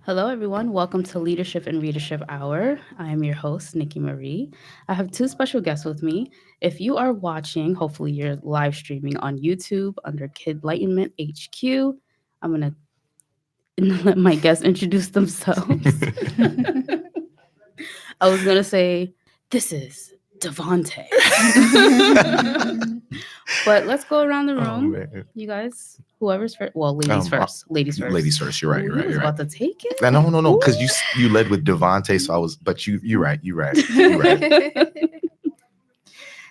Hello, everyone. Welcome to Leadership and Readership Hour. I am your host, Nikki Marie. I have two special guests with me. If you are watching, hopefully you're live streaming on YouTube under Kid Lightenment HQ. I'm going to let my guests introduce themselves. I was going to say, this is Devante. But let's go around the Oh room. man. You guys, whoever's first. Well, ladies first. Ladies first. Ladies first. You're right. Ooh, You're he right. was You're right. about to take it. No, because you led with Devante, so I was. But you're right. You're right. You're right.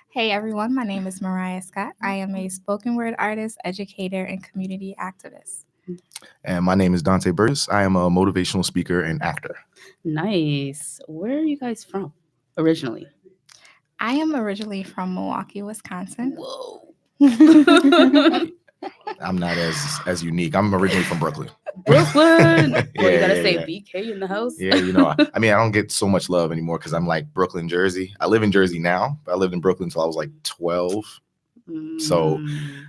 Hey everyone, my name is Mariah Scott. I am a spoken word artist, educator, and community activist. And my name is Dante Burgess. I am a motivational speaker and actor. Nice. Where are you guys from originally? I am originally from Milwaukee, Wisconsin. Whoa. I'm not as unique. I'm originally from Brooklyn. Brooklyn. Yeah, Oh, you gotta yeah, say yeah. BK in the house. Yeah, I mean, I don't get so much love anymore because I'm like Brooklyn, Jersey. I live in Jersey now, but I lived in Brooklyn until I was like 12. So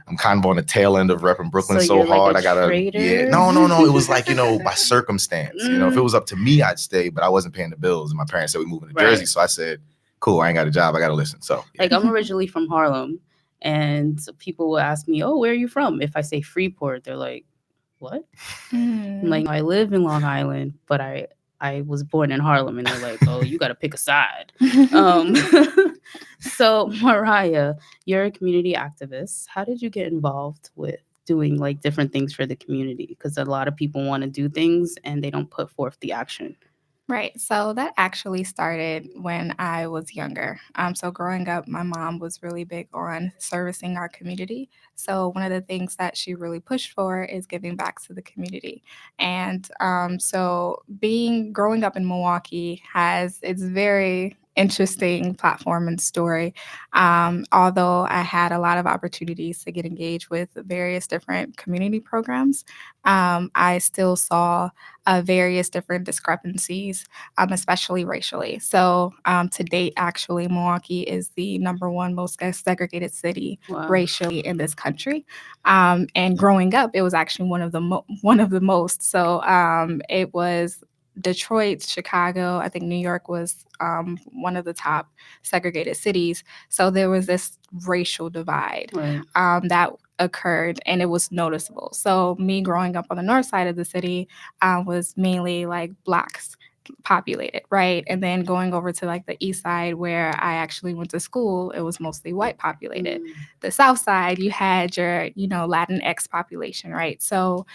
I'm kind of on the tail end of repping Brooklyn so you're hard. like a I gotta, traitor? yeah, no. It was like, by circumstance. If it was up to me, I'd stay, but I wasn't paying the bills. And my parents said we moving to Jersey, so I said, cool, I ain't got a job, I gotta listen. So like I'm originally from Harlem, and people will ask me, "Oh, where are you from?" If I say Freeport, they're like, "What?" I'm like, I live in Long Island, but I was born in Harlem, and they're like, "Oh, you got to pick a side." So Mariah, you're a community activist. How did you get involved with doing like different things for the community? Because a lot of people want to do things and they don't put forth the action. Right. So that actually started when I was younger. So growing up, my mom was really big on servicing our community. So one of the things that she really pushed for is giving back to the community. And so growing up in Milwaukee has its very interesting platform and story. Although I had a lot of opportunities to get engaged with various different community programs, I still saw various different discrepancies, especially racially. So to date, actually, Milwaukee is the number one most segregated city racially in this country. And growing up, it was actually one of the most. So it was Detroit, Chicago, I think New York was one of the top segregated cities. So there was this racial divide that occurred, and it was noticeable. So me growing up on the north side of the city was mainly like Blacks populated, right? And then going over to like the east side where I actually went to school, it was mostly white populated. The south side, you had your, Latinx population, right? So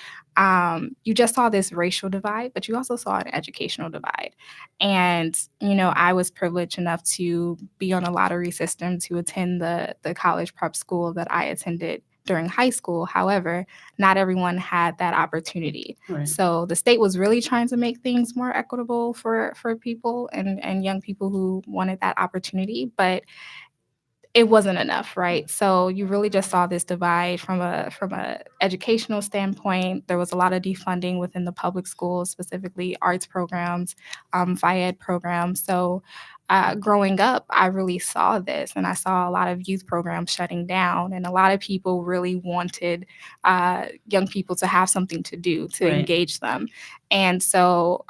you just saw this racial divide, but you also saw an educational divide. And, I was privileged enough to be on a lottery system to attend the college prep school that I attended during high school. However, not everyone had that opportunity. Right. So the state was really trying to make things more equitable for people and young people who wanted that opportunity, but it wasn't enough, right? So you really just saw this divide from a educational standpoint. There was a lot of defunding within the public schools, specifically arts programs, FIED programs. So growing up, I really saw this, and I saw a lot of youth programs shutting down, and a lot of people really wanted young people to have something to do, to engage them. And so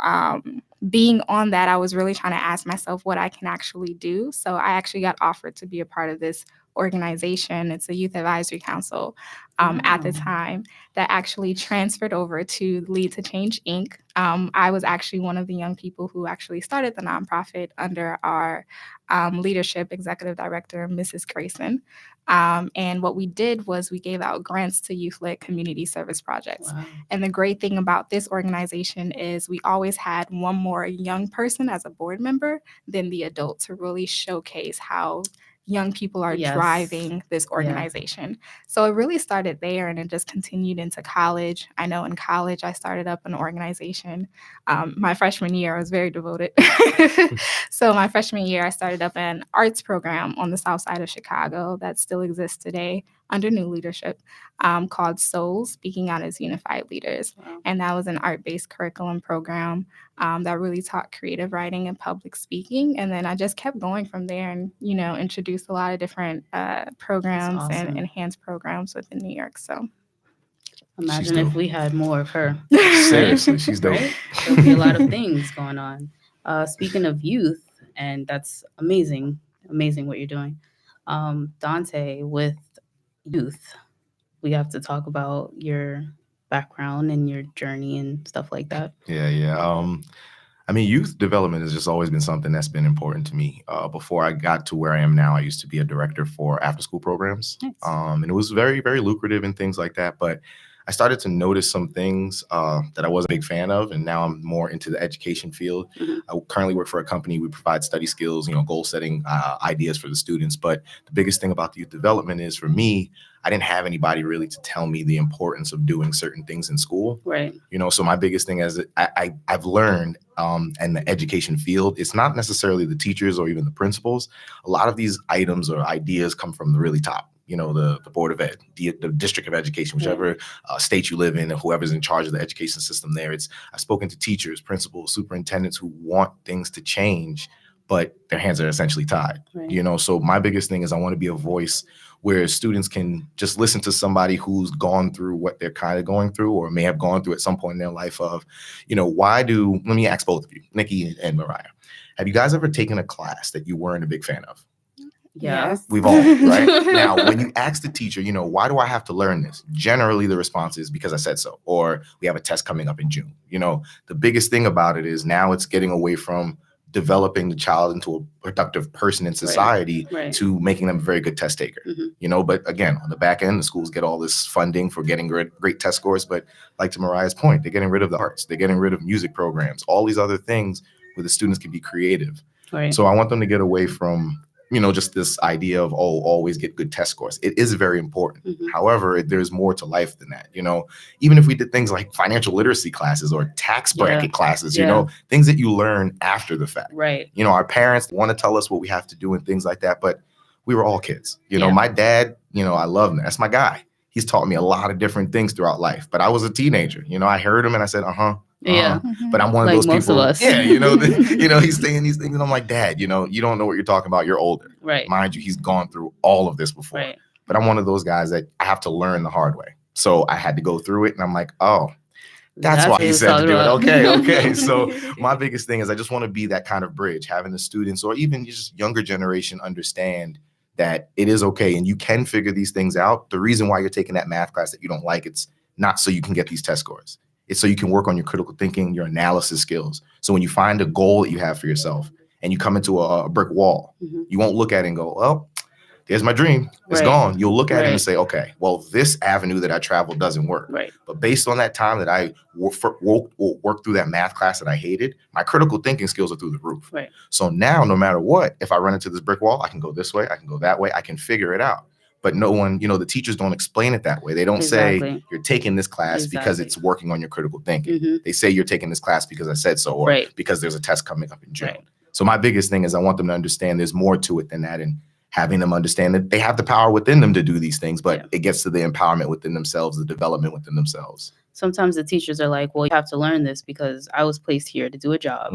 being on that, I was really trying to ask myself what I can actually do. So I actually got offered to be a part of this organization. It's a youth advisory council at the time that actually transferred over to Lead to Change Inc. I was actually one of the young people who actually started the nonprofit under our leadership executive director, Mrs. Grayson. And what we did was we gave out grants to youth-led community service projects. Wow. And the great thing about this organization is we always had one more young person as a board member than the adult to really showcase how young people are driving this organization. So it really started there, and it just continued into college. I know in college, I started up an organization. My freshman year, I was very devoted. So my freshman year, I started up an arts program on the south side of Chicago that still exists today under new leadership called Souls, Speaking Out as Unified Leaders. Wow. And that was an art-based curriculum program that really taught creative writing and public speaking. And then I just kept going from there and, introduced a lot of different programs and enhanced programs within New York. So Imagine if we had more of her. Seriously, she's dope. Right? There'll be a lot of things going on. Speaking of youth, and that's amazing, amazing what you're doing. Dante, with youth, we have to talk about your background and your journey and stuff like that. Yeah. I mean, youth development has just always been something that's been important to me. Before I got to where I am now, I used to be a director for after-school programs, Nice. and it was very, very lucrative and things like that. But I started to notice some things that I wasn't a big fan of, and now I'm more into the education field. Mhm. I currently work for a company. We provide study skills, goal setting ideas for the students. But the biggest thing about the youth development is, for me, I didn't have anybody really to tell me the importance of doing certain things in school. Right. So my biggest thing is I've learned in the education field, it's not necessarily the teachers or even the principals. A lot of these items or ideas come from the really top. The Board of Ed, the District of Education, whichever state you live in, and whoever's in charge of the education system there. I've spoken to teachers, principals, superintendents who want things to change, but their hands are essentially tied. Right. So my biggest thing is I want to be a voice where students can just listen to somebody who's gone through what they're kind of going through, or may have gone through at some point in their life of, let me ask both of you, Nikki and Mariah, have you guys ever taken a class that you weren't a big fan of? Yeah. Yes. We've all, right? Now, when you ask the teacher, why do I have to learn this? Generally, the response is because I said so, or we have a test coming up in June. The biggest thing about it is now it's getting away from developing the child into a productive person in society Right. to making them a very good test taker. Mhm. But again, on the back end, the schools get all this funding for getting great test scores. But like to Mariah's point, they're getting rid of the arts, they're getting rid of music programs, all these other things where the students can be creative. Right. So I want them to get away from just this idea of, always get good test scores. It is very important. Mhm. However, there's more to life than that. Even if we did things like financial literacy classes or tax bracket classes, things that you learn after the fact. Right. Our parents want to tell us what we have to do and things like that, but we were all kids. My dad, I love him. That's my guy. He's taught me a lot of different things throughout life, but I was a teenager. I heard him and I said, Yeah. But I'm one of Like those most people. of us. Yeah, he's saying these things, and I'm like, Dad, you don't know what you're talking about. You're older. Right. Mind you, he's gone through all of this before. Right. But I'm one of those guys that I have to learn the hard way. So I had to go through it, and I'm like, oh, that's why he said to do it. Okay. So my biggest thing is I just want to be that kind of bridge, having the students or even just younger generation understand that it is okay and you can figure these things out. The reason why you're taking that math class that you don't like, it's not so you can get these test scores. It's so you can work on your critical thinking, your analysis skills. So when you find a goal that you have for yourself and you come into a brick wall, Mhm. you won't look at it and go, well, there's my dream. It's Right. gone. You'll look at it Right. and say, okay, well, this avenue that I traveled doesn't work. Right. But based on that time that I worked through that math class that I hated, my critical thinking skills are through the roof. Right. So now, no matter what, if I run into this brick wall, I can go this way, I can go that way, I can figure it out. But no one, the teachers don't explain it that way. They don't say Exactly. you're taking this class because Exactly. it's working on your critical thinking. Mhm. They say you're taking this class because I said so, or Right. because there's a test coming up in June. Right. So my biggest thing is I want them to understand there's more to it than that, and having them understand that they have the power within them to do these things, but it gets to the empowerment within themselves, the development within themselves. Sometimes the teachers are like, well, you have to learn this because I was placed here to do a job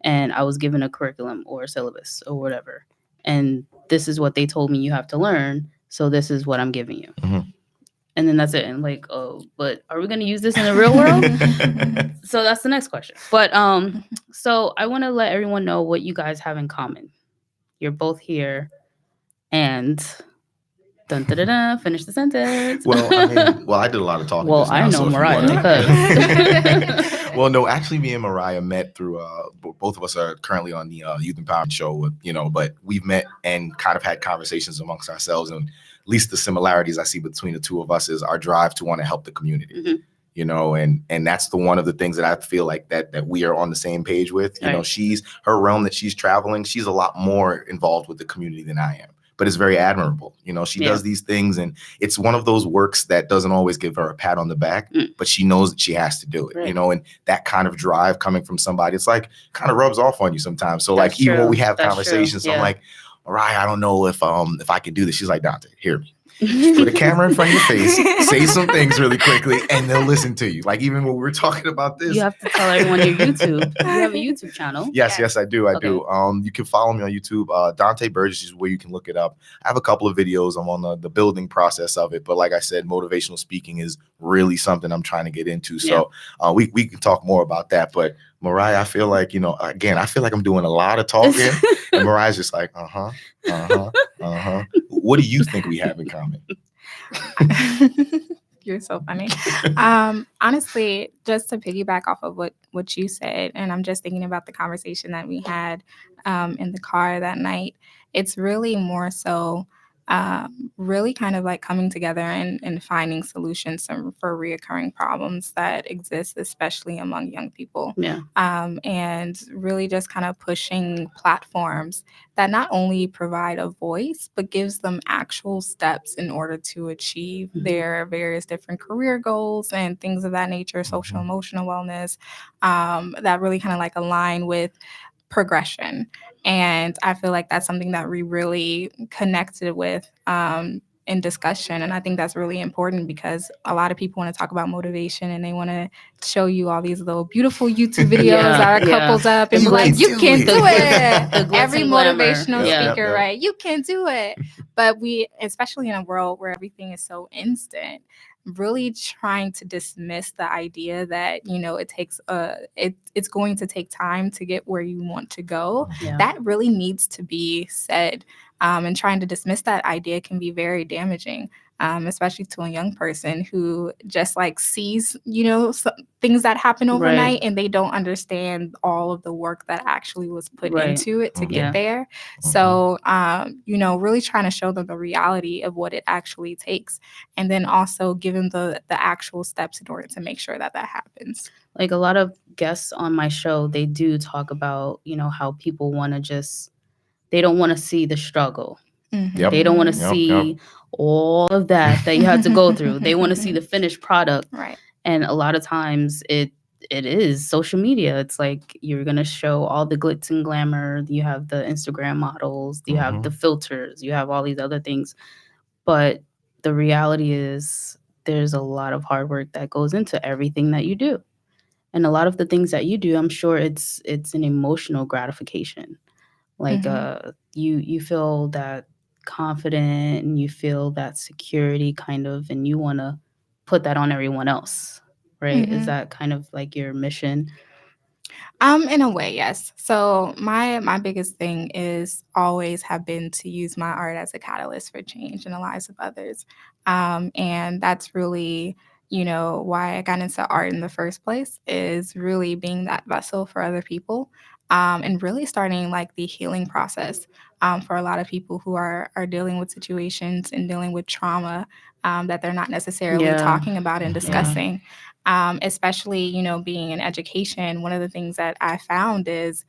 and I was given a curriculum or a syllabus or whatever. And this is what they told me you have to learn. So this is what I'm giving you. Mhm. And then that's it. And like, oh, but are we going to use this in the real world? So that's the next question. But so I want to let everyone know what you guys have in common. You're both here and dun, dun, dun, dun, finish the sentence. I did a lot of talking. Well, just now, I know so if you Mariah wanna- because Well, no, actually, me and Mariah met through. Both of us are currently on the Youth Empowerment Show, but we've met and kind of had conversations amongst ourselves, and at least the similarities I see between the two of us is our drive to want to help the community. Mhm. And that's one of the things that I feel like that we are on the same page with. Right. She's her realm that she's traveling. She's a lot more involved with the community than I am. But it's very admirable. She does these things, and it's one of those works that doesn't always give her a pat on the back, but she knows that she has to do it, Right. and that kind of drive coming from somebody, it's like kind of rubs off on you sometimes. So That's like even true. when we have That's conversations, true. I'm Yeah. like, Mariah, I don't know if I could do this. She's like, Dante, hear me. Just put a camera in front of your face, say some things really quickly, and they'll listen to you. Like even when we're talking about this, You have to tell everyone your YouTube. You have a YouTube channel. Yes, I do. I Okay. do. You can follow me on YouTube. Dante Burgess is where you can look it up. I have a couple of videos. I'm on the building process of it. But like I said, motivational speaking is really something I'm trying to get into. So we can talk more about that. But Mariah, I feel like, again, I feel like I'm doing a lot of talking. And Mariah's just like, What do you think we have in common? You're so funny. Honestly, just to piggyback off of what you said, and I'm just thinking about the conversation that we had in the car that night. It's really more so really kind of like coming together and finding solutions for reoccurring problems that exist, especially among young people. Yeah. And really just kind of pushing platforms that not only provide a voice, but gives them actual steps in order to achieve their various different career goals and things of that nature, social emotional wellness, that really kind of like align with progression. And I feel like that's something that we really connected with in discussion. And I think that's really important because a lot of people want to talk about motivation and they want to show you all these little beautiful YouTube videos that are coupled up and be like, you can do it. Every motivational speaker, right? You can do it. But we, especially in a world where everything is so instant, really trying to dismiss the idea that it takes it's going to take time to get where you want to go. That really needs to be said, and trying to dismiss that idea can be very damaging, especially to a young person who just like sees things that happen overnight and they don't understand all of the work that actually was put into it to get there. So really trying to show them the reality of what it actually takes, and then also give them the actual steps in order to make sure that happens. Like a lot of guests on my show, they do talk about how people want to they don't want to see the struggle. They don't want to see all of that you had to go through. They want to see the finished product. Right. And a lot of times it is social media. It's like you're going to show all the glitz and glamour. You have the Instagram models, you have the filters, you have all these other things. But the reality is there's a lot of hard work that goes into everything that you do. And a lot of the things that you do, I'm sure it's an emotional gratification. Like you feel that confident and you feel that security kind of, and you want to put that on everyone else, right? Is that kind of like your mission? In a way, yes. So my biggest thing is always have been to use my art as a catalyst for change in the lives of others. And that's really, why I got into art in the first place, is really being that vessel for other people. And really starting like the healing process for a lot of people who are dealing with situations and dealing with trauma that they're not necessarily talking about and discussing. Especially, being in education, one of the things that I found is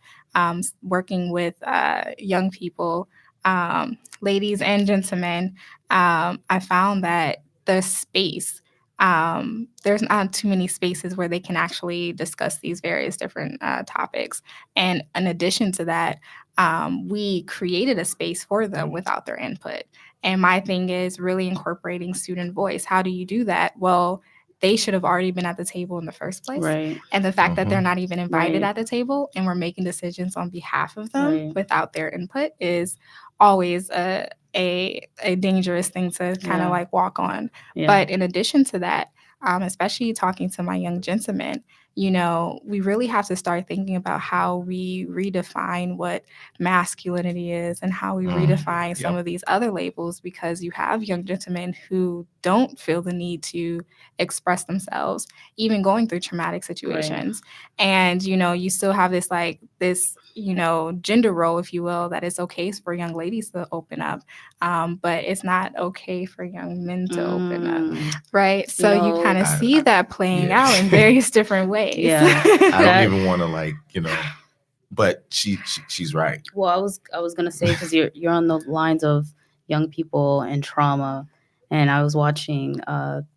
working with young people, ladies and gentlemen. I found that the space, there's not too many spaces where they can actually discuss these various different topics. And in addition to that, we created a space for them without their input. And my thing is really incorporating student voice. How do you do that? Well, they should have already been at the table in the first place. Right. And the fact that they're not even invited at the table and we're making decisions on behalf of them without their input is always a dangerous thing to kind of like walk on. But in addition to that, especially talking to my young gentlemen, we really have to start thinking about how we redefine what masculinity is and how we redefine some of these other labels, because you have young gentlemen who don't feel the need to express themselves, even going through traumatic situations. And, you still have this gender role, if you will, that it's okay for young ladies to open up, but it's not okay for young men to open up, right? So you kind of see that playing out in various different ways. Yeah, I don't even want to but she's right. Well, I was gonna say, because you're on the lines of young people and trauma, and I was watching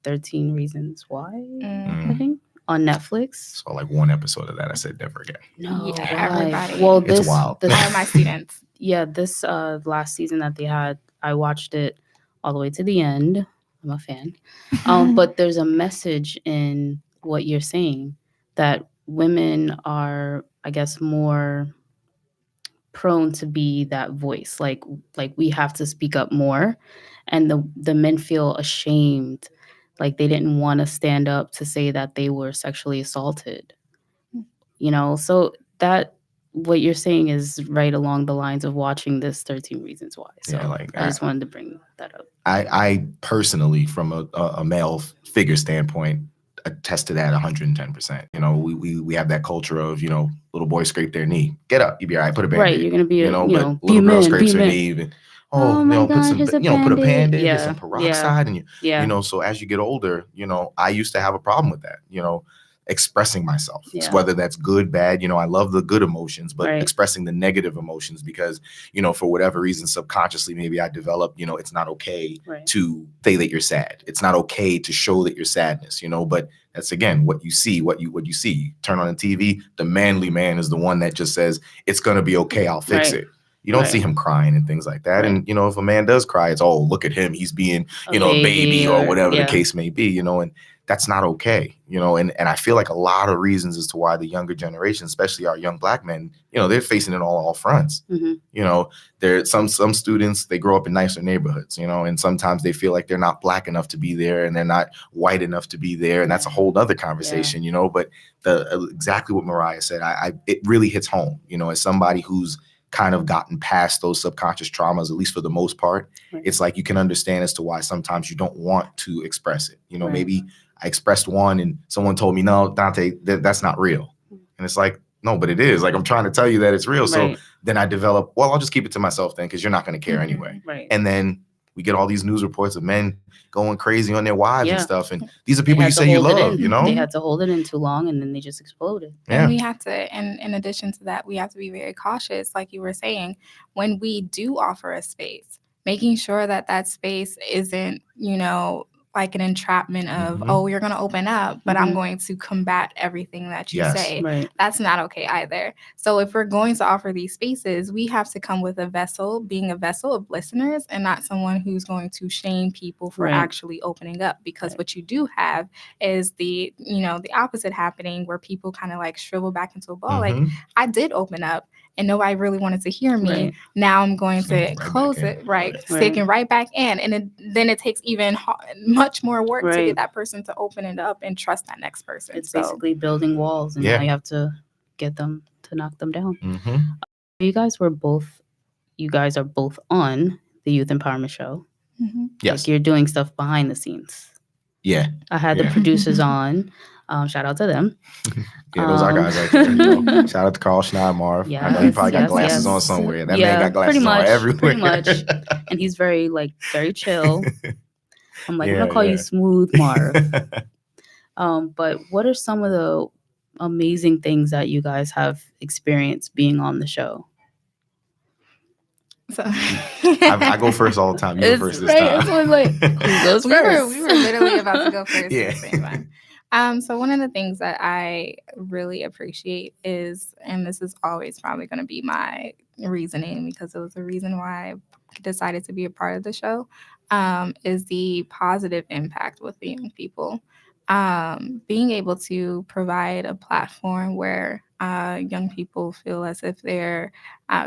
13 Reasons Why, I think, on Netflix. So like one episode of that, I said never again. No, everybody. Well, it's wild. This, all of my students. Yeah, this last season that they had, I watched it all the way to the end. I'm a fan. But there's a message in what you're saying that women are, I guess, more prone to be that voice. Like we have to speak up more, and the men feel ashamed, like they didn't want to stand up to say that they were sexually assaulted. So that what you're saying is right along the lines of watching this 13 Reasons Why. So Yeah, like I just wanted to bring that up. I personally, from a male figure standpoint, attest to that 110%. We have that culture of, little boys scrape their knee, get up, you be all right, put a band-aid. Right, you're gonna be But be a little girl man, scrapes be a her man. knee, and, Oh my put God, some, here's a put a Band-Aid. band-aid, get Yeah, some yeah, peroxide, and yeah, so as you get older, I used to have a problem with that, expressing myself. Yeah. Whether that's good, bad, I love the good emotions, but Right. expressing the negative emotions because, for whatever reason, subconsciously, maybe I developed, it's not okay Right. to say that you're sad. It's not okay to show that you're sadness, but that's again what you see, what you see. Turn on the TV, the manly man is the one that just says, it's gonna be okay, I'll fix Right. it. You don't Right. see him crying and things like that. Right. And, if a man does cry, it's, oh, look at him. He's being, A a baby or whatever yeah. the case may be, and that's not okay, and I feel like a lot of reasons as to why the younger generation, especially our young Black men, they're facing it all fronts. Mhm. There some students, they grow up in nicer neighborhoods, and sometimes they feel like they're not Black enough to be there and they're not white enough to be there, and that's a whole other conversation, but exactly what Mariah said, it really hits home, as somebody who's kind of gotten past those subconscious traumas, at least for the most part. Right. It's like you can understand as to why sometimes you don't want to express it. Right. Maybe I expressed one and someone told me, no, Dante, that's not real. And it's like, no, but it is. Like, I'm trying to tell you that it's real. Right. So then I develop, well, I'll just keep it to myself then, because you're not going to care anyway. Right. And then we get all these news reports of men going crazy on their wives and Yeah. stuff. And these are They people had you to say you hold it love, in. They had to hold it in too long, and then they just exploded. Yeah. And we have to, and in addition to that, we have to be very cautious, like you were saying, when we do offer a space, making sure that that space isn't, like an entrapment of, Mhm. oh, you're going to open up, but I'm Mhm. going to combat everything that you Yes. say. Right. That's not okay either. So if we're going to offer these spaces, we have to come with a vessel, being a vessel of listeners, and not someone who's going to shame people for Right. actually opening up. Because Right. what you do have is the opposite happening, where people kind of like shrivel back into a ball. Like, Mhm. I did open up and nobody really wanted to hear me. Right. Now I'm going to Right close back in. it, right? Right. Sticking right back in. And then it takes even much more work to Right. get that person to open it up and trust that next person. It's So basically building walls, and Yeah. now you have to get them to knock them down. Mhm. You guys are both on the Youth Empowerment Show. mhm. Yes. Like, you're doing stuff behind the scenes. Yeah. I had Yeah. the producers on. Shout out to them. Yeah, those are guys right there. Shout out to Carl Schneidermarv. I know he probably got Yes, glasses yes. on somewhere. That Yeah, man got glasses pretty on much, everywhere. pretty much. And he's very chill. I'm like, I'm gonna call Yeah. you Smooth Marv. But what are some of the amazing things that you guys have experienced being on the show? So I go first all the time. You go first this right. time. It's always like, who goes we first? were literally about to go first Yeah. at the same time. So one of the things that I really appreciate is, and this is always probably going to be my reasoning because it was the reason why I decided to be a part of the show, is the positive impact with the young people. Being able to provide a platform where young people feel as if they're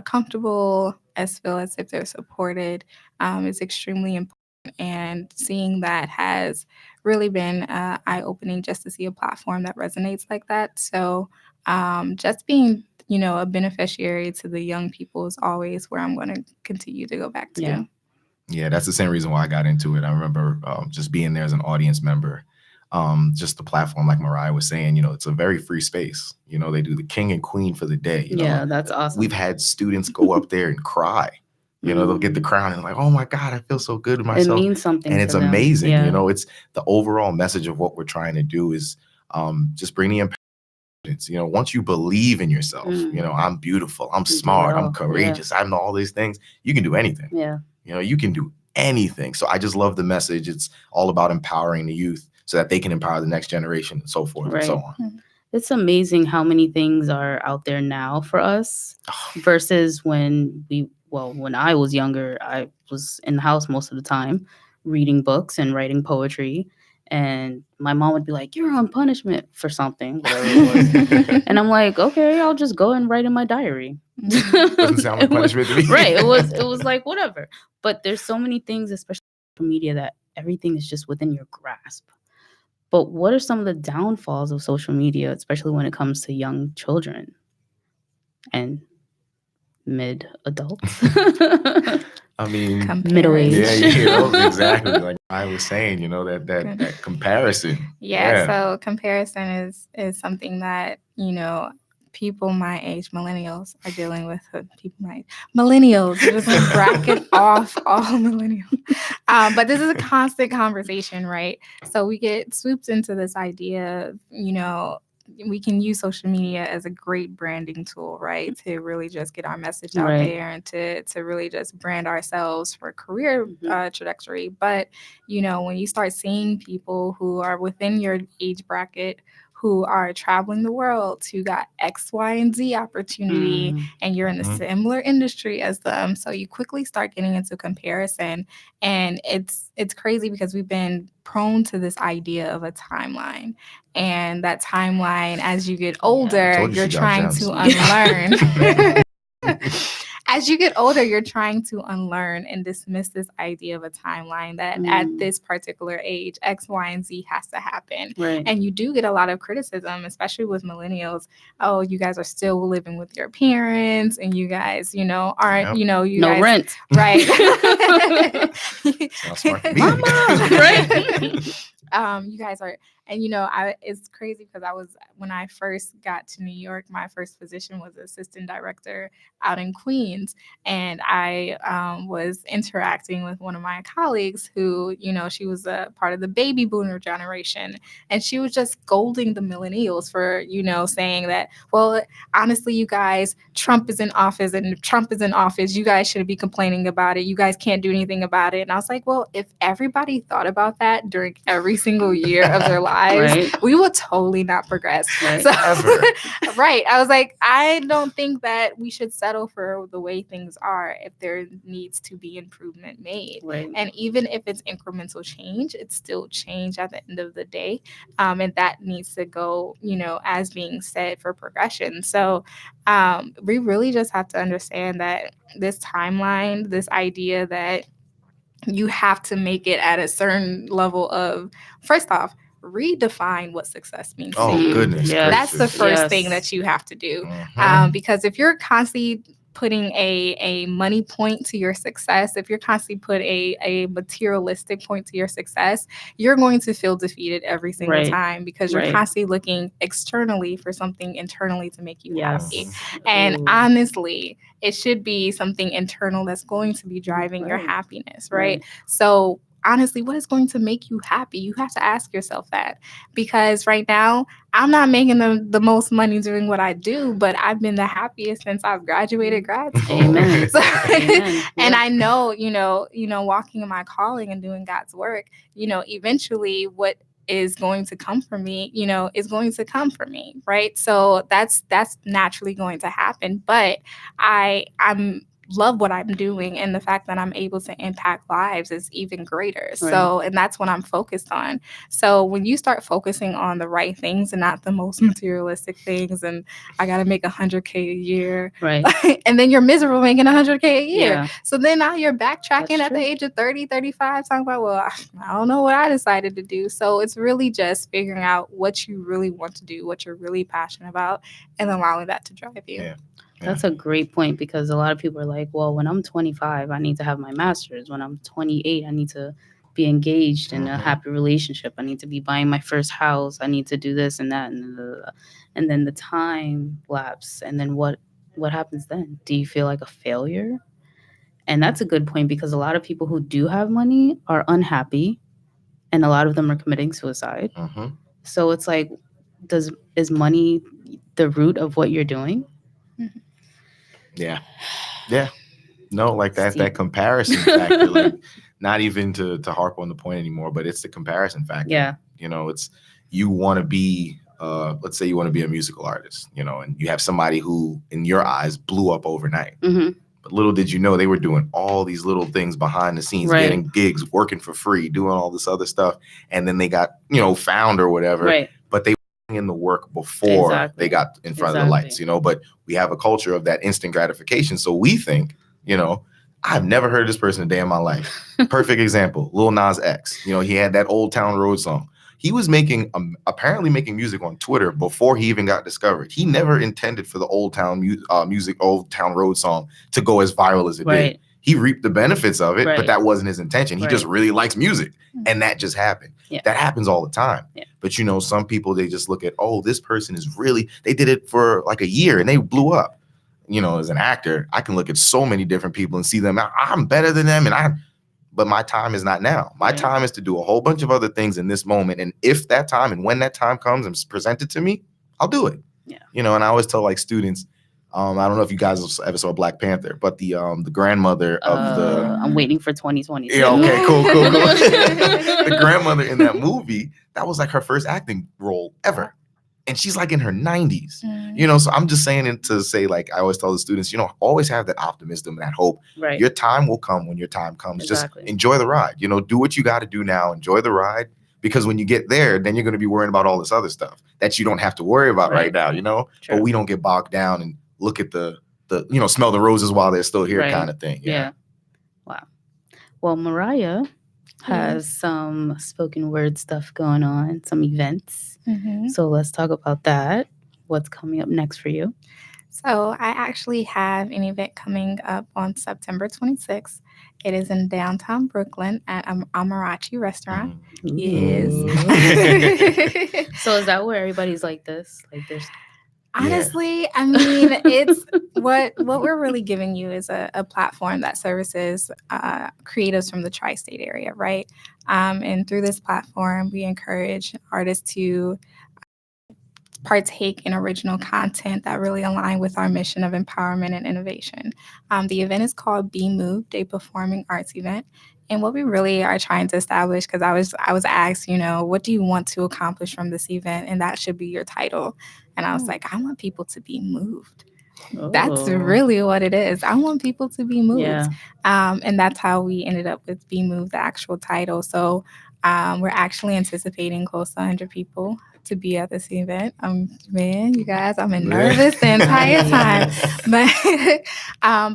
comfortable, feel as if they're supported, is extremely important. And seeing that has really been eye-opening, just to see a platform that resonates like that. So just being, a beneficiary to the young people is always where I'm going to continue to go back to. Yeah. Yeah, that's the same reason why I got into it. I remember just being there as an audience member. Just the platform, like Mariah was saying, it's a very free space. They do the king and queen for the day. Yeah, that's awesome. We've had students go up there and cry. They'll get the crown and like, oh my God, I feel so good to myself. It means something, and it's to them. amazing. Yeah. It's the overall message of what we're trying to do is just bring the empowerment. Once you believe in yourself, I'm beautiful, I'm smart, I'm courageous, I know all these things. You can do anything. Yeah. You can do anything. So I just love the message. It's all about empowering the youth so that they can empower the next generation and so forth and so on. It's amazing how many things are out there now for us versus when I was younger. I was in the house most of the time. reading books and writing poetry. And my mom would be like, "You're on punishment for something, whatever it was." And I'm like, "Okay, I'll just go and write in my diary." Doesn't sound like punishment to me. Right. It was like whatever. But there's so many things, especially social media, that everything is just within your grasp. But what are some of the downfalls of social media, especially when it comes to young children and mid adults? I mean, middle age. yeah, exactly. Like I was saying, that comparison. Yeah, so comparison is something that, people my age, millennials, are dealing with. People my age. Millennials, just bracket off all millennials. But this is a constant conversation, right? So we get swooped into this idea, we can use social media as a great branding tool, right? To really just get our message out Right. there and to really just brand ourselves for career trajectory. But, when you start seeing people who are within your age bracket, who are traveling the world, who got X, Y, and Z opportunity, and you're in a similar industry as them. So you quickly start getting into comparison. And it's crazy because we've been prone to this idea of a timeline. And that timeline, as you get older, you're trying to unlearn. As you get older, you're trying to unlearn and dismiss this idea of a timeline that at this particular age, X, Y, and Z has to happen. Right. And you do get a lot of criticism, especially with millennials. Oh, you guys are still living with your parents, and you guys, aren't, you no guys, rent. right? Sounds smart to me. Mama, right? You guys are, and it's crazy because when I first got to New York, my first position was assistant director out in Queens, and I was interacting with one of my colleagues who, she was a part of the baby boomer generation, and she was just scolding the millennials for, saying that, well, honestly, you guys, Trump is in office, and if Trump is in office, you guys shouldn't be complaining about it. You guys can't do anything about it. And I was like, well, if everybody thought about that during every single year of their lives, Right. we will totally not progress. Right. So, right. I was like, I don't think that we should settle for the way things are if there needs to be improvement made. Right. And even if it's incremental change, it's still change at the end of the day. And that needs to go, as being said, for progression. So we really just have to understand that this timeline, this idea that you have to make it at a certain level of, first off, redefine what success means to you. Goodness. Yes. That's the first Yes. thing that you have to do. Mhm. Because if you're constantly putting a money point to your success, if you're constantly put a materialistic point to your success, you're going to feel defeated every single Right. time because you're Right. constantly looking externally for something internally to make you happy. Yes. And Ooh. honestly, it should be something internal that's going to be driving your Right. happiness, right? So honestly, what is going to make you happy? You have to ask yourself that, because right now I'm not making the most money doing what I do, but I've been the happiest since I've graduated grad school. Amen. So, Amen. and Yeah. I know, walking in my calling and doing God's work, eventually what is going to come for me, is going to come for me, right? So that's naturally going to happen. But I'm love what I'm doing, and the fact that I'm able to impact lives is even greater. So, and that's what I'm focused on. So when you start focusing on the right things and not the most materialistic things, and I got to make $100K a year, Right. and then you're miserable making $100K a year. Yeah. So then now you're backtracking That's at true. the age of 30, 35, talking about, well, I don't know what I decided to do. So it's really just figuring out what you really want to do, what you're really passionate about, and allowing that to drive you. Yeah. That's a great point, because a lot of people are like, well, when I'm 25, I need to have my master's. When I'm 28, I need to be engaged in a happy relationship. I need to be buying my first house. I need to do this and that. And then the time lapse. And then what happens then? Do you feel like a failure? And that's a good point, because a lot of people who do have money are unhappy, and a lot of them are committing suicide. Mhm. So it's like, is money the root of what you're doing? Yeah. No, like that Steve. comparison factor, like not even to harp on the point anymore, but it's the comparison factor. Yeah. It's you want to be let's say you want to be a musical artist, and you have somebody who in your eyes blew up overnight. Mhm. But little did you know they were doing all these little things behind the scenes, getting gigs, working for free, doing all this other stuff. And then they got, found or whatever. Right. But they were in the work before they got in front of the lights, But we have a culture of that instant gratification. So we think, I've never heard this person a day in my life. Perfect example, Lil Nas X. He had that Old Town Road song. He was apparently making music on Twitter before he even got discovered. He never intended for the Old Town Old Town Road song to go as viral as it did. He reaped the benefits of it, but that wasn't his intention. He just really likes music, and that just happened. Yeah. That happens all the time. Yeah. But some people, they just look at, this person is they did it for like a year and they blew up. As an actor, I can look at so many different people and see them. I'm better than them, but my time is not now. My time is to do a whole bunch of other things in this moment. And if that time and when that time comes and it's presented to me, I'll do it. Yeah. And I always tell like students, I don't know if you guys ever saw Black Panther, but the grandmother of the... I'm waiting for 2020. Yeah, okay, cool. The grandmother in that movie, that was like her first acting role ever. And she's like in her 90s, so I'm just saying it to say, like, I always tell the students, always have that optimism, that hope. Right. Your time will come when your time comes. Exactly. Just enjoy the ride, do what you got to do now. Enjoy the ride, because when you get there, then you're going to be worrying about all this other stuff that you don't have to worry about right now, True. But we don't get bogged down and look at the smell the roses while they're still here kind of thing. Yeah. Wow. Well, Mariah has some spoken word stuff going on, some events. Mm-hmm. So let's talk about that. What's coming up next for you? So I actually have an event coming up on September 26th. It is in downtown Brooklyn at Amarachi Restaurant. Yes. So is that where everybody's like this? Like there's... Honestly, I mean, it's what we're really giving you is a platform that services creatives from the tri-state area, right? And through this platform, we encourage artists to partake in original content that really align with our mission of empowerment and innovation. The event is called Be Moved, a performing arts event. And what we really are trying to establish, because I was asked, what do you want to accomplish from this event? And that should be your title. And I was like, I want people to be moved. Oh. That's really what it is. I want people to be moved. Yeah. And that's how we ended up with Be Moved, the actual title. So we're actually anticipating close to 100 people to be at this event. Man, you guys, I'm nervous the entire time.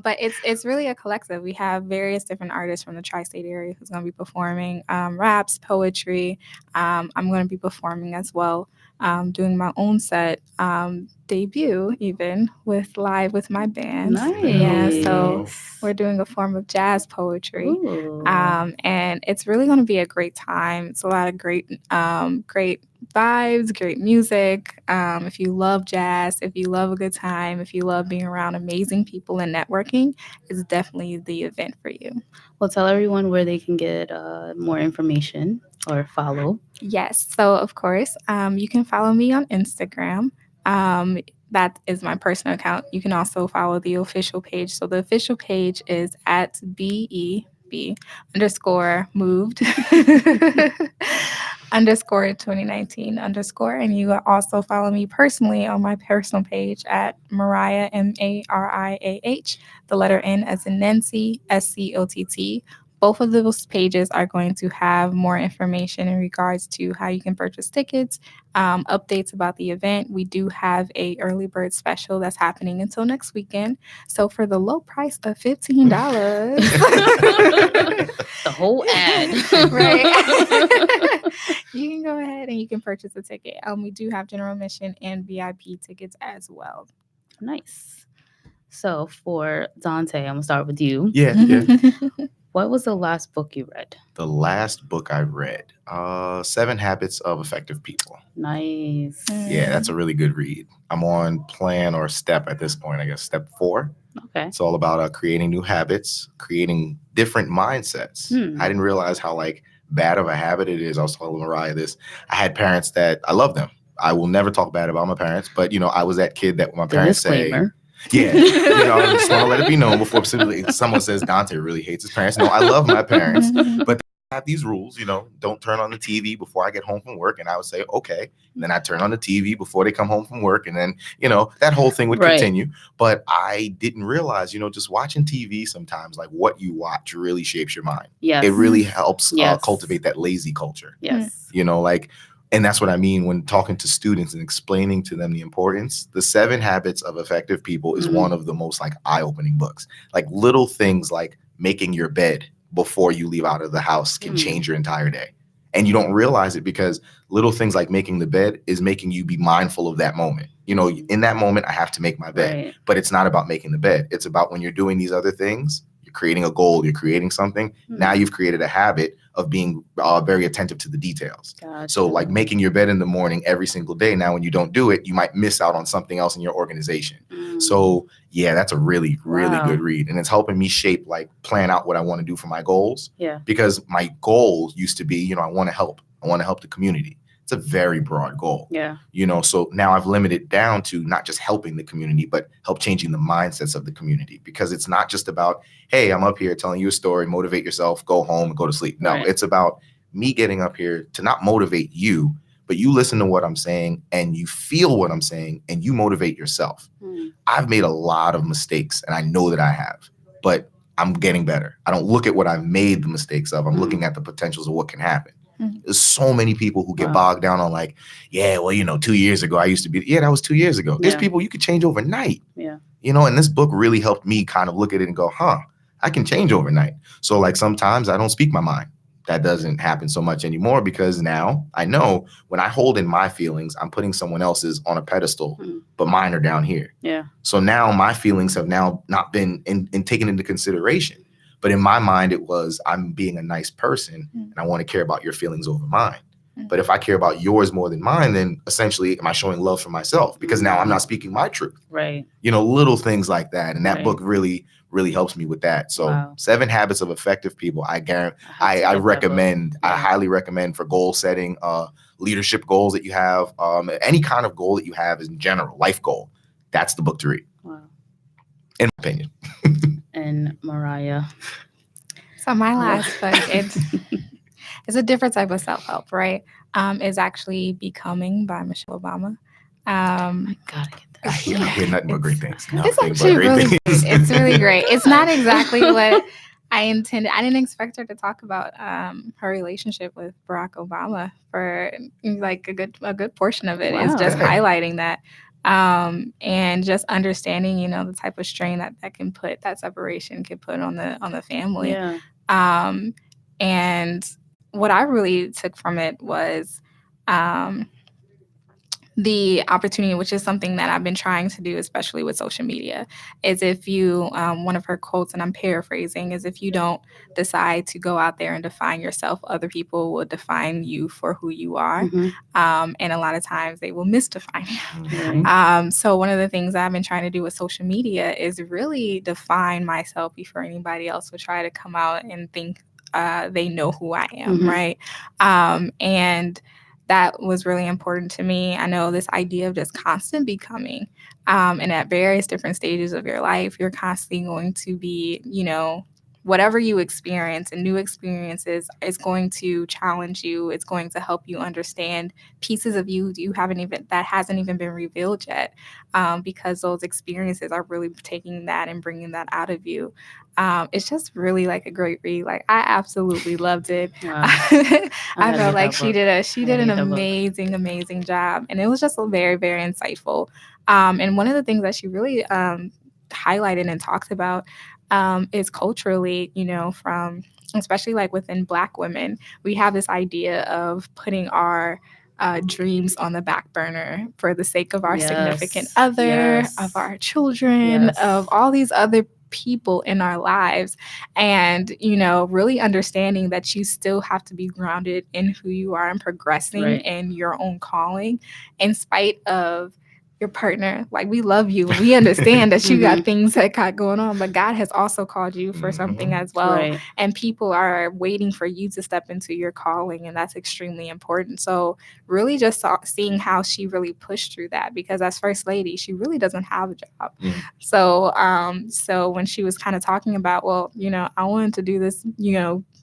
But it's really a collective. We have various different artists from the tri-state area who's going to be performing raps, poetry. I'm going to be performing as well, doing my own set, debut even live with my band. Nice. Yeah, so we're doing a form of jazz poetry. And it's really going to be a great time. It's a lot of great vibes, great music. If you love jazz, if you love a good time, if you love being around amazing people and networking, it's definitely the event for you. Well, tell everyone where they can get more information or follow. Yes. So, of course, you can follow me on Instagram. That is my personal account. You can also follow the official page. So the official page is at BEB_moved _2019 . And you can also follow me personally on my personal page at Mariah, MARIAH, the letter N as in Nancy, SCOTT. Both of those pages are going to have more information in regards to how you can purchase tickets, updates about the event. We do have a early bird special that's happening until next weekend. So for the low price of $15, the whole ad, right? You can go ahead and you can purchase a ticket. We do have general admission and VIP tickets as well. Nice. So for Dante, I'm gonna start with you. Yeah. What was the last book you read? The last book I read, 7 Habits of Effective People. Nice. Yeah, that's a really good read. I'm on plan or step at this point, I guess, step 4. Okay. It's all about creating new habits, creating different mindsets. I didn't realize how bad of a habit it is. I was telling Mariah this. I had parents that I love them. I will never talk bad about my parents, but I was that kid that my parents say, yeah, I just want to let it be known before someone says Dante really hates his parents. No, I love my parents, but have these rules, don't turn on the TV before I get home from work. And I would say, okay. And then I turn on the TV before they come home from work. And then, that whole thing would continue. But I didn't realize, just watching TV sometimes, like what you watch really shapes your mind. Yes. It really helps cultivate that lazy culture. Yes. And that's what I mean when talking to students and explaining to them the importance. The 7 Habits of Effective People is one of the most like eye-opening books. Like little things like making your bed before you leave out of the house can change your entire day. And you don't realize it because little things like making the bed is making you be mindful of that moment. In that moment, I have to make my bed, but it's not about making the bed. It's about when you're doing these other things, you're creating a goal, you're creating something. Now you've created a habit of being very attentive to the details. Gotcha. So like making your bed in the morning every single day. Now, when you don't do it, you might miss out on something else in your organization. So yeah, that's a really, really good read. And it's helping me plan out what I want to do for my goals. Yeah. Because my goal used to be, I want to help the community. It's a very broad goal. Yeah. So now I've limited it down to not just helping the community, but help changing the mindsets of the community, because it's not just about, hey, I'm up here telling you a story, motivate yourself, go home and go to sleep. No, it's about me getting up here to not motivate you, but you listen to what I'm saying and you feel what I'm saying and you motivate yourself. I've made a lot of mistakes and I know that I have, but I'm getting better. I don't look at what I've made the mistakes of. I'm looking at the potentials of what can happen. There's so many people who get bogged down on 2 years ago, I used to be, that was 2 years ago. There's people you could change overnight. Yeah. And this book really helped me kind of look at it and go, I can change overnight. So sometimes I don't speak my mind. That doesn't happen so much anymore because now I know when I hold in my feelings, I'm putting someone else's on a pedestal, but mine are down here. Yeah. So now my feelings have now not been taken into consideration. But in my mind, it was, I'm being a nice person and I want to care about your feelings over mine. But if I care about yours more than mine, then essentially am I showing love for myself? Because now I'm not speaking my truth. Right. Little things like that. And that book really, really helps me with that. So 7 Habits of Effective People, I guarantee, I recommend, I highly recommend for goal setting, leadership goals that you have, any kind of goal that you have in general, life goal. That's the book to read. Wow. In my opinion. And Mariah. So my last book, it's a different type of self-help, right? It's actually Becoming by Michelle Obama. I gotta get that. I hear nothing but great things. It's actually really great. It's really great. It's not exactly what I intended. I didn't expect her to talk about her relationship with Barack Obama for a good portion of it. Wow. Is just highlighting that. And just understanding, the type of strain that can put, that separation can put on the family. Yeah. And what I really took from it was the opportunity, which is something that I've been trying to do, especially with social media, is if you, one of her quotes, and I'm paraphrasing, is if you don't decide to go out there and define yourself, other people will define you for who you are. And a lot of times they will misdefine you. Right. So one of the things I've been trying to do with social media is really define myself before anybody else will try to come out and think they know who I am, right? And that was really important to me. I know this idea of just constant becoming, and at various different stages of your life, you're constantly going to be, whatever you experience and new experiences is going to challenge you. It's going to help you understand pieces of you that hasn't even been revealed yet, because those experiences are really taking that and bringing that out of you. It's just really a great read. I absolutely loved it. Wow. I felt like she did an amazing job, and it was just very, very insightful. And one of the things that she really highlighted and talked about is culturally, from especially within Black women, we have this idea of putting our dreams on the back burner for the sake of our significant other, of our children, of all these other people in our lives. And, really understanding that you still have to be grounded in who you are and progressing in your own calling, in spite of your partner. We love you. We understand that you got things that got going on, but God has also called you for something as well. Right. And people are waiting for you to step into your calling, and that's extremely important. So really just seeing how she really pushed through that, because as First Lady, she really doesn't have a job. So when she was kind of talking about, I wanted to do this,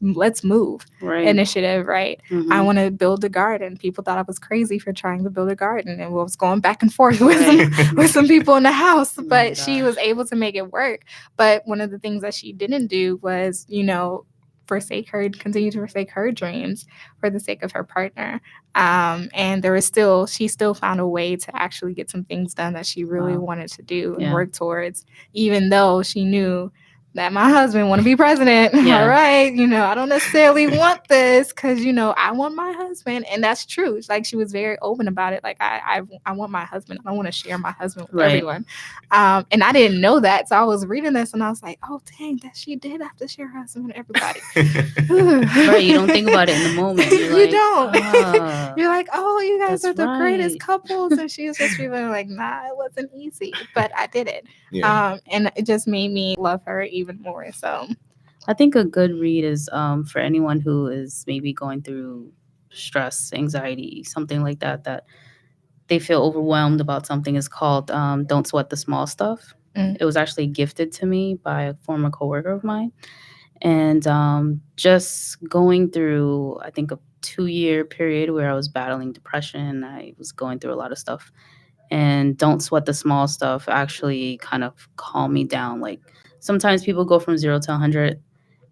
let's move Right. initiative, right? Mm-hmm. I want to build a garden. People thought I was crazy for trying to build a garden, and we was going back and forth with some people in the house, Oh my but she gosh. was able to make it work. But one of the things that she didn't do was, continue to forsake her dreams for the sake of her partner. And she still found a way to actually get some things done that she really Wow. wanted to do and Yeah. work towards, even though she knew that my husband want to be president. Yeah. All right. I don't necessarily want this because, I want my husband. And that's true. It's like she was very open about it. Like, I want my husband. I want to share my husband with Right. everyone. And I didn't know that. So I was reading this and I was like, oh, dang, that she did have to share her husband with everybody. Right. You don't think about it in the moment. You're You like, don't. "Ah, You're like, oh, you guys that's are the greatest right." couples. And she was just feeling like, nah, it wasn't easy. But I did it. Yeah. And it just made me love her even more. So I think a good read is for anyone who is maybe going through stress, anxiety, something like that, that they feel overwhelmed about something, is called Don't Sweat the Small Stuff. Mm. It was actually gifted to me by a former coworker of mine. And just going through, I think, a 2-year period where I was battling depression. I was going through a lot of stuff. And Don't Sweat the Small Stuff actually kind of calmed me down. Like, sometimes people go from 0 to 100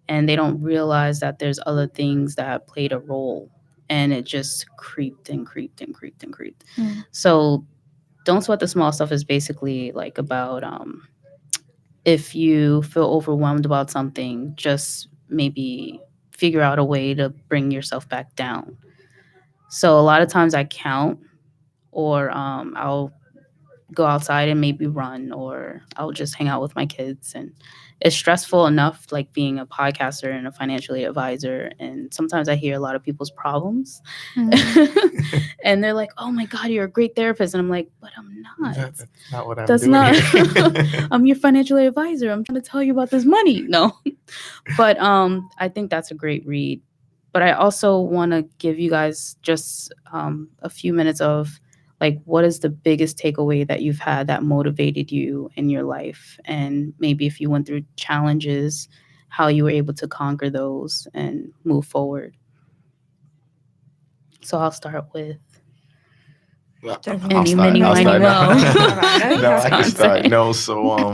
and they don't realize that there's other things that played a role, and it just creeped and creeped and creeped and creeped. Mm. So Don't Sweat the Small Stuff is basically like about if you feel overwhelmed about something, just maybe figure out a way to bring yourself back down. So a lot of times I count, or I'll go outside and maybe run, or I'll just hang out with my kids. And it's stressful enough, like being a podcaster and a financial aid advisor, and sometimes I hear a lot of people's problems. And they're like, oh my God, you're a great therapist. And I'm like, but I'm not. That's not what I'm That's doing not here. I'm your financial aid advisor. I'm trying to tell you about this money. No. But I think that's a great read. But I also want to give you guys just a few minutes of, like, what is the biggest takeaway that you've had that motivated you in your life? And maybe if you went through challenges, how you were able to conquer those and move forward. So I'll start with Any, many, I'll miny, start. mo. No, I can start. Dante. No, so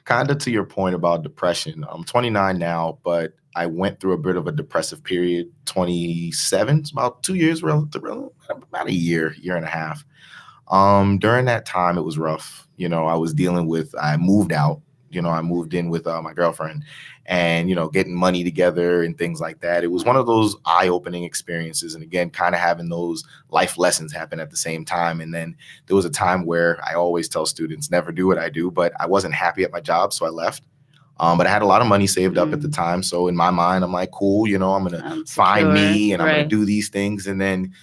kind of to your point about depression. I'm 29 now, but I went through a bit of a depressive period. 27, it's about 2 years, about a year and a half. During that time, it was rough. I moved out. I moved in with my girlfriend, and getting money together and things like that. It was one of those eye-opening experiences, and again, kind of having those life lessons happen at the same time. And then there was a time where I always tell students, never do what I do, but I wasn't happy at my job, so I left. But I had a lot of money saved up at the time. So in my mind, I'm like, cool, I'm going to find me and I'm going to do these things. And then,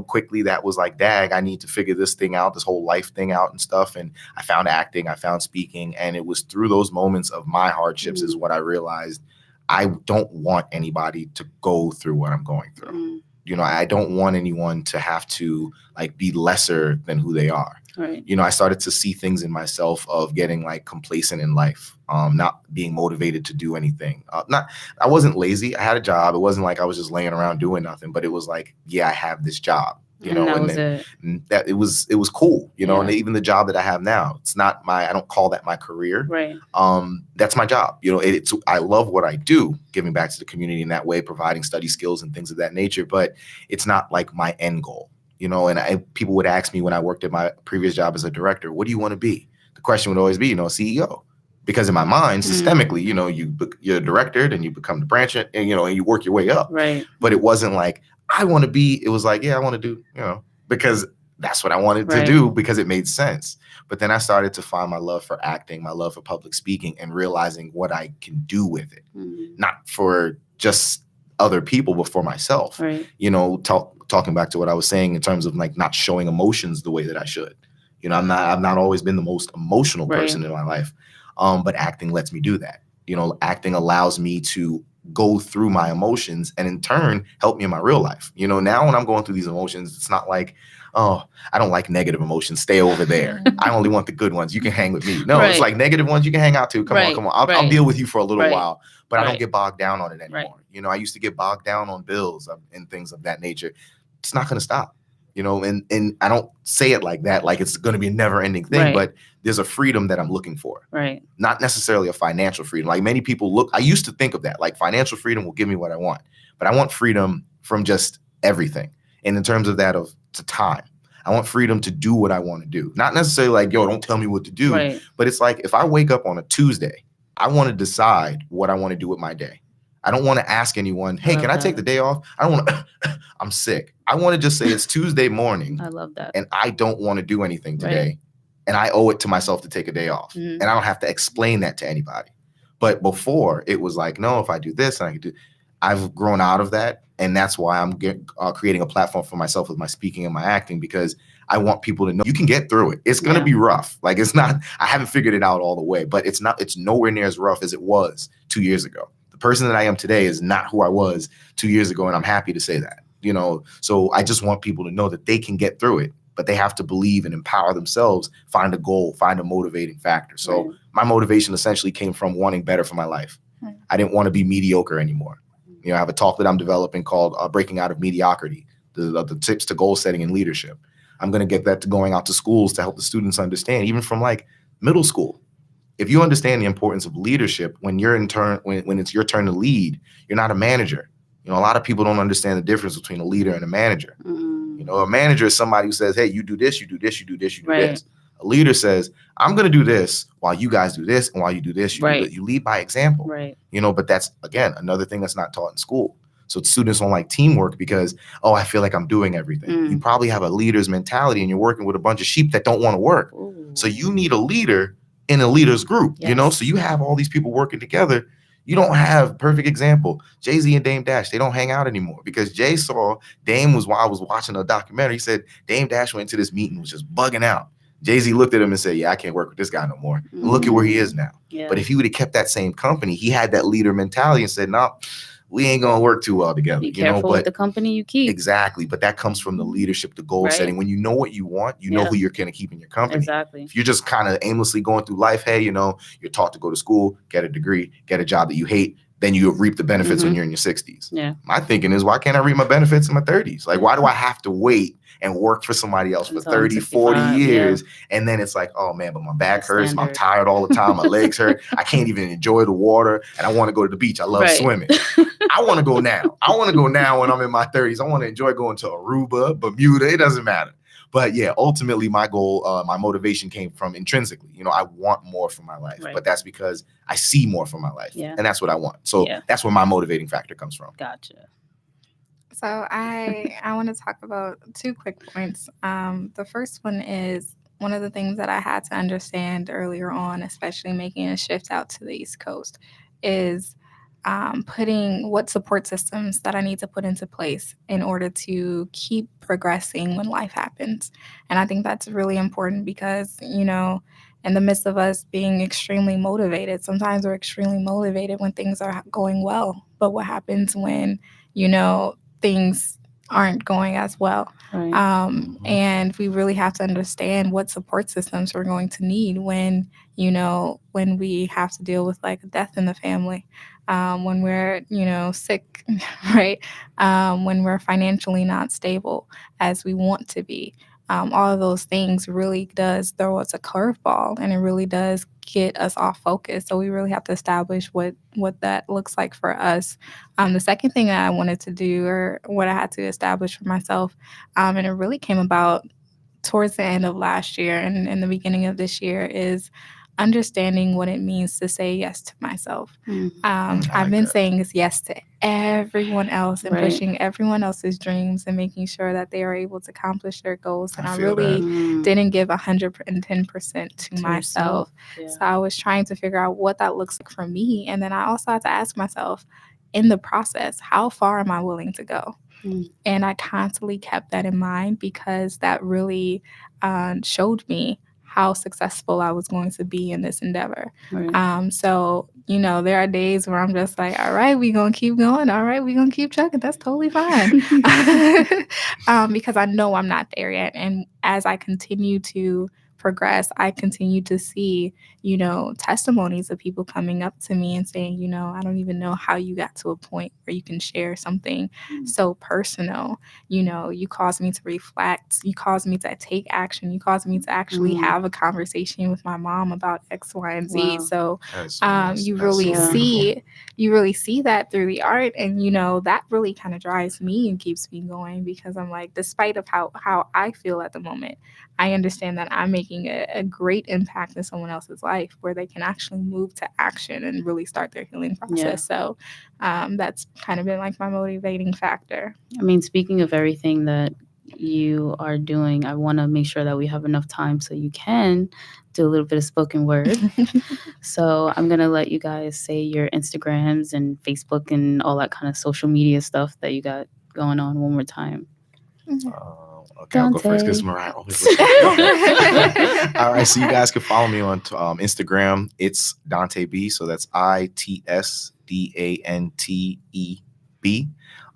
quickly that was like, dag, I need to figure this thing out, this whole life thing out and stuff. And I found acting, I found speaking. And it was through those moments of my hardships is what I realized I don't want anybody to go through what I'm going through. I don't want anyone to have to be lesser than who they are. Right. I started to see things in myself of getting complacent in life, not being motivated to do anything. I wasn't lazy. I had a job. It wasn't like I was just laying around doing nothing, but it was like, yeah, I have this job, that it was cool, and even the job that I have now, it's not I don't call that my career. Right. That's my job. I love what I do, giving back to the community in that way, providing study skills and things of that nature, but it's not like my end goal. And people would ask me when I worked at my previous job as a director, what do you want to be? The question would always be, CEO. Because in my mind, systemically, you're a director, then you become the branch, and you work your way up. Right. But it wasn't like, I want to be, it was like, yeah, I want to do, because that's what I wanted to do, because it made sense. But then I started to find my love for acting, my love for public speaking, and realizing what I can do with it. Not for just other people, but for myself. Right. Talking back to what I was saying in terms of not showing emotions the way that I should. I've not always been the most emotional person in my life. But acting lets me do that. Acting allows me to go through my emotions and in turn help me in my real life. Now when I'm going through these emotions, it's not like oh, I don't like negative emotions. Stay over there. I only want the good ones. You can hang with me. No, it's like negative ones. You can hang out too. Come on. I'll deal with you for a little while, but I don't get bogged down on it anymore. I used to get bogged down on bills and things of that nature. It's not going to stop. And I don't say it like that, like it's going to be a never ending thing, but there's a freedom that I'm looking for. Right. Not necessarily a financial freedom. Like many people I used to think of that, like financial freedom will give me what I want, but I want freedom from just everything. And in terms of that, to time, I want freedom to do what I want to do. Not necessarily like, yo, don't tell me what to do, but it's like, if I wake up on a Tuesday, I want to decide what I want to do with my day. I don't want to ask anyone, hey, can I take the day off? I don't want to, I'm sick. I want to just say it's Tuesday morning. I love that. And I don't want to do anything today. And I owe it to myself to take a day off. And I don't have to explain that to anybody. But before, it was like, no, if I do this, and I can do, I've grown out of that. And that's why I'm creating a platform for myself with my speaking and my acting, because I want people to know you can get through it. It's going to be rough. Like, it's not, I haven't figured it out all the way, but it's nowhere near as rough as it was 2 years ago. The person that I am today is not who I was 2 years ago. And I'm happy to say that, so I just want people to know that they can get through it, but they have to believe and empower themselves, find a goal, find a motivating factor. So my motivation essentially came from wanting better for my life. I didn't want to be mediocre anymore. I have a talk that I'm developing called Breaking Out of Mediocrity, the tips to goal setting and leadership. I'm going to get that to going out to schools to help the students understand, even from like middle school. If you understand the importance of leadership, when it's your turn to lead, you're not a manager. A lot of people don't understand the difference between a leader and a manager. A manager is somebody who says, hey, you do this, you do this, you do this, you do this. A leader says, I'm going to do this while you guys do this. And while you do this, you do that. You lead by example. But that's, again, another thing that's not taught in school. So students don't like teamwork because, oh, I feel like I'm doing everything. You probably have a leader's mentality and you're working with a bunch of sheep that don't want to work. So you need a leader in a leader's group, so you have all these people working together. You don't have perfect example. Jay-Z and Dame Dash, they don't hang out anymore because Jay saw Dame while I was watching a documentary. He said Dame Dash went to this meeting, was just bugging out. Jay-Z looked at him and said, yeah, I can't work with this guy no more. And look at where he is now. But if he would have kept that same company, he had that leader mentality and said, no, we ain't going to work too well together. Be careful with the company you keep. Exactly. But that comes from the leadership, the goal setting. When you know what you want, you know who you're going to keep in your company. Exactly. If you're just kind of aimlessly going through life, hey, you're taught to go to school, get a degree, get a job that you hate, then you reap the benefits when you're in your 60s. Yeah. My thinking is, why can't I reap my benefits in my 30s? Like, why do I have to wait and work for somebody else for 30, 40 years? And then it's like, oh man, but my back hurts. I'm tired all the time. My legs hurt. I can't even enjoy the water. And I want to go to the beach. I love swimming. I want to go now. I want to go now when I'm in my 30s. I want to enjoy going to Aruba, Bermuda. It doesn't matter. But yeah, ultimately my goal, my motivation came from intrinsically, I want more for my life, but that's because I see more for my life and that's what I want. So that's where my motivating factor comes from. Gotcha. So I want to talk about 2 quick points. The first one is one of the things that I had to understand earlier on, especially making a shift out to the East Coast, is putting what support systems that I need to put into place in order to keep progressing when life happens. And I think that's really important because, in the midst of us being extremely motivated, sometimes we're extremely motivated when things are going well. But what happens when, things aren't going as well? And we really have to understand what support systems we're going to need when we have to deal with like death in the family, when we're, sick, right? When we're financially not stable as we want to be. All of those things really does throw us a curveball, and it really does get us off focus. So we really have to establish what that looks like for us. The second thing that I wanted to do, or what I had to establish for myself, and it really came about towards the end of last year and in the beginning of this year, is understanding what it means to say yes to myself. I've been saying yes to everyone else and pushing everyone else's dreams and making sure that they are able to accomplish their goals. And I really didn't give 110% to myself. So I was trying to figure out what that looks like for me. And then I also had to ask myself, in the process, how far am I willing to go? And I constantly kept that in mind because that really showed me how successful I was going to be in this endeavor. Right. So, there are days where I'm just like, all right, we're going to keep going. All right, we're going to keep chugging. That's totally fine. Because I know I'm not there yet. And as I continue to progress, I continue to see, testimonies of people coming up to me and saying, I don't even know how you got to a point where you can share something so personal. You caused me to reflect. You caused me to take action. You caused me to actually have a conversation with my mom about X, Y, and Z. Wow. So, That's so nice. you That's really so beautiful. see that through the art, and that really kind of drives me and keeps me going, because I'm like, despite of how I feel at the moment, I understand that I'm making a great impact in someone else's life where they can actually move to action and really start their healing process. Yeah. So that's kind of been like my motivating factor. I mean, speaking of everything that you are doing, I want to make sure that we have enough time so you can do a little bit of spoken word. So I'm going to let you guys say your Instagrams and Facebook and all that kind of social media stuff that you got going on one more time. Okay, I'll go first because Dante. Mariah always lets me. Okay. All right, so you guys can follow me on Instagram. It's Dante B. So that's ITSDANTEB.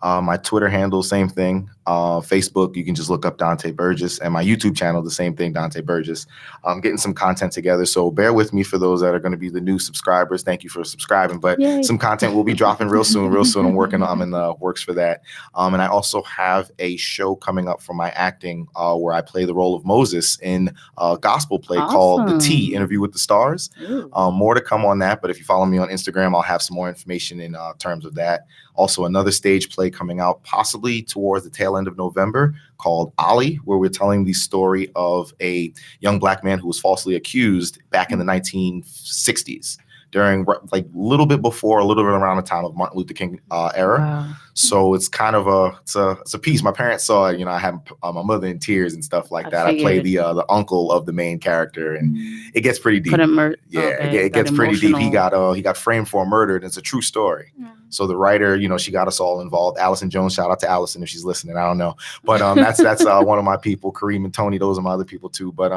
My Twitter handle, same thing. Facebook, you can just look up Dante Burgess, and my YouTube channel, the same thing, Dante Burgess. I'm getting some content together, so bear with me for those that are going to be the new subscribers. Thank you for subscribing, but Yay. some content will be dropping real soon. I'm in the works for that. And I also have a show coming up for my acting where I play the role of Moses in a gospel play called The T, Interview with the Stars. More to come on that, but if you follow me on Instagram, I'll have some more information in terms of that. Also, another stage play coming out possibly towards the tail end of November called Ollie, where we're telling the story of a young Black man who was falsely accused back in the 1960s during like a little bit around the time of Martin Luther King era. Wow. So it's kind of it's a piece. My parents saw it. I had my mother in tears and stuff like that. I play the uncle of the main character, and it gets pretty deep. It gets pretty deep. He got framed for a murder, and it's a true story. So the writer, she got us all involved. Allison Jones, shout out to Allison if she's listening. I don't know, but that's one of my people. Kareem and Tony, those are my other people too. But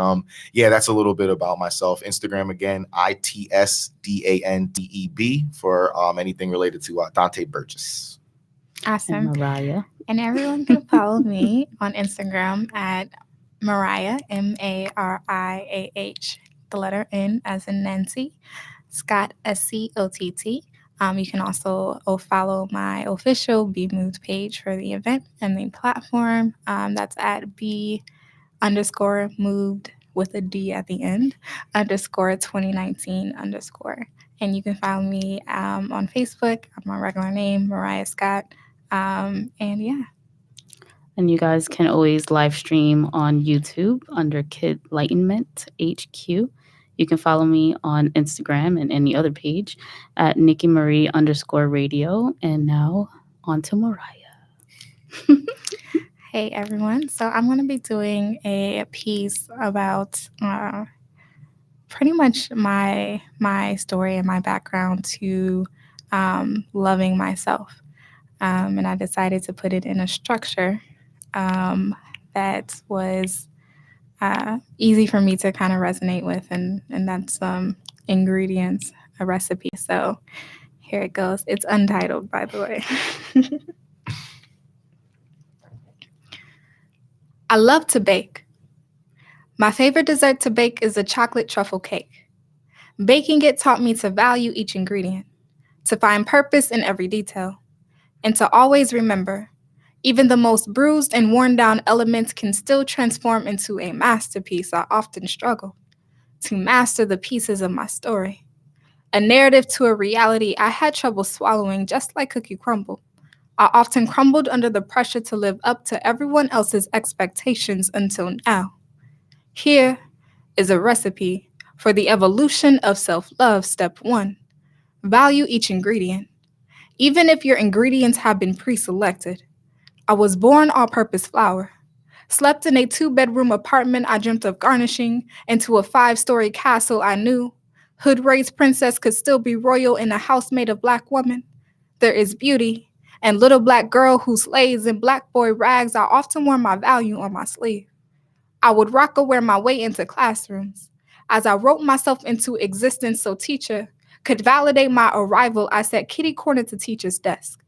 that's a little bit about myself. Instagram again, ITSDANTEB for anything related to Dante Burgess. Awesome. And Mariah. And everyone can follow me on Instagram at Mariah, MARIAH, the letter N as in Nancy, Scott, SCOTT. You can also follow my official Be Moved page for the event and the platform. That's at B_moved with a D at the end, _2019_. And you can find me on Facebook. My regular name, Mariah Scott. And yeah. And you guys can always live stream on YouTube under Kid Lightenment HQ. You can follow me on Instagram and any other page at Nikki Marie _radio. And now on to Mariah. Hey everyone. So I'm going to be doing a piece about pretty much my story and my background to loving myself. And I decided to put it in a structure that was easy for me to kind of resonate with, and that's ingredients, a recipe. So here it goes. It's untitled, by the way. I love to bake. My favorite dessert to bake is a chocolate truffle cake. Baking it taught me to value each ingredient, to find purpose in every detail, and to always remember, even the most bruised and worn down elements can still transform into a masterpiece. I often struggle to master the pieces of my story. A narrative to a reality I had trouble swallowing, just like cookie crumble. I often crumbled under the pressure to live up to everyone else's expectations until now. Here is a recipe for the evolution of self-love. Step 1, value each ingredient. Even if your ingredients have been pre-selected. I was born all-purpose flour. Slept in a 2-bedroom apartment I dreamt of garnishing into a 5-story castle I knew. Hood-raised princess could still be royal in a house made of Black woman. There is beauty and little Black girl who slays in Black boy rags. I often wore my value on my sleeve. I would rock or wear my way into classrooms. As I wrote myself into existence so teacher could validate my arrival, I sat kitty corner to teacher's desk,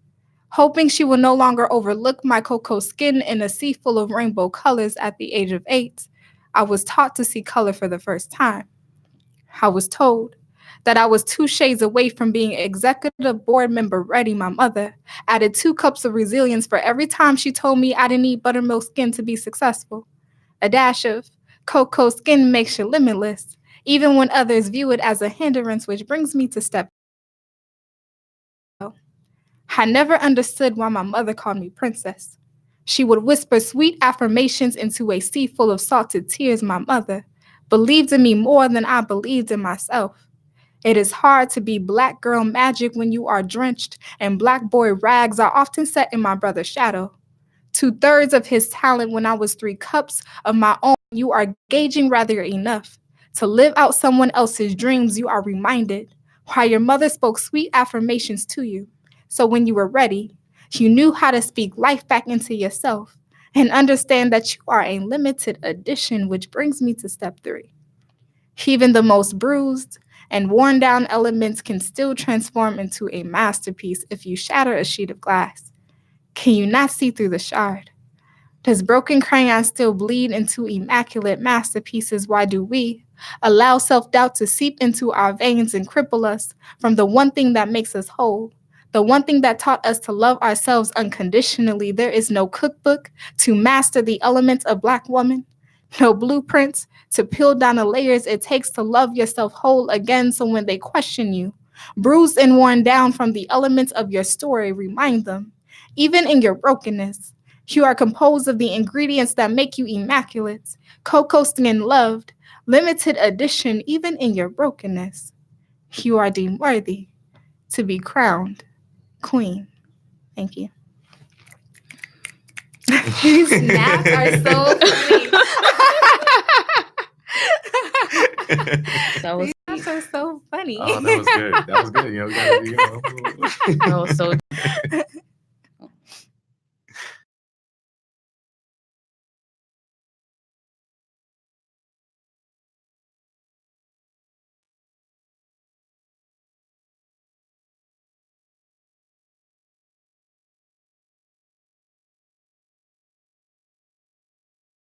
hoping she would no longer overlook my cocoa skin in a sea full of rainbow colors. At the age of 8, I was taught to see color for the first time. I was told that I was 2 shades away from being executive board member ready. My mother added 2 cups of resilience for every time she told me I didn't need buttermilk skin to be successful. A dash of cocoa skin makes you limitless, even when others view it as a hindrance, which brings me to step. I never understood why my mother called me princess. She would whisper sweet affirmations into a sea full of salted tears. My mother believed in me more than I believed in myself. It is hard to be black girl magic when you are drenched, and black boy rags are often set in my brother's shadow. 2/3 of his talent when I was 3 cups of my own. You are gauging rather enough. To live out someone else's dreams, you are reminded why your mother spoke sweet affirmations to you. So when you were ready, you knew how to speak life back into yourself and understand that you are a limited edition, which brings me to step 3. Even the most bruised and worn down elements can still transform into a masterpiece if you shatter a sheet of glass. Can you not see through the shard? Does broken crayon still bleed into immaculate masterpieces? Why do we allow self-doubt to seep into our veins and cripple us from the one thing that makes us whole? The one thing that taught us to love ourselves unconditionally. There is no cookbook to master the elements of Black woman, no blueprints to peel down the layers it takes to love yourself whole again. So when they question you, bruised and worn down from the elements of your story, remind them, even in your brokenness, you are composed of the ingredients that make you immaculate, cocoa skin loved, limited edition, even in your brokenness. You are deemed worthy to be crowned queen. Thank you. These snaps are so funny. That was These snaps are so funny. Oh, that was good. That was good. You know, that was so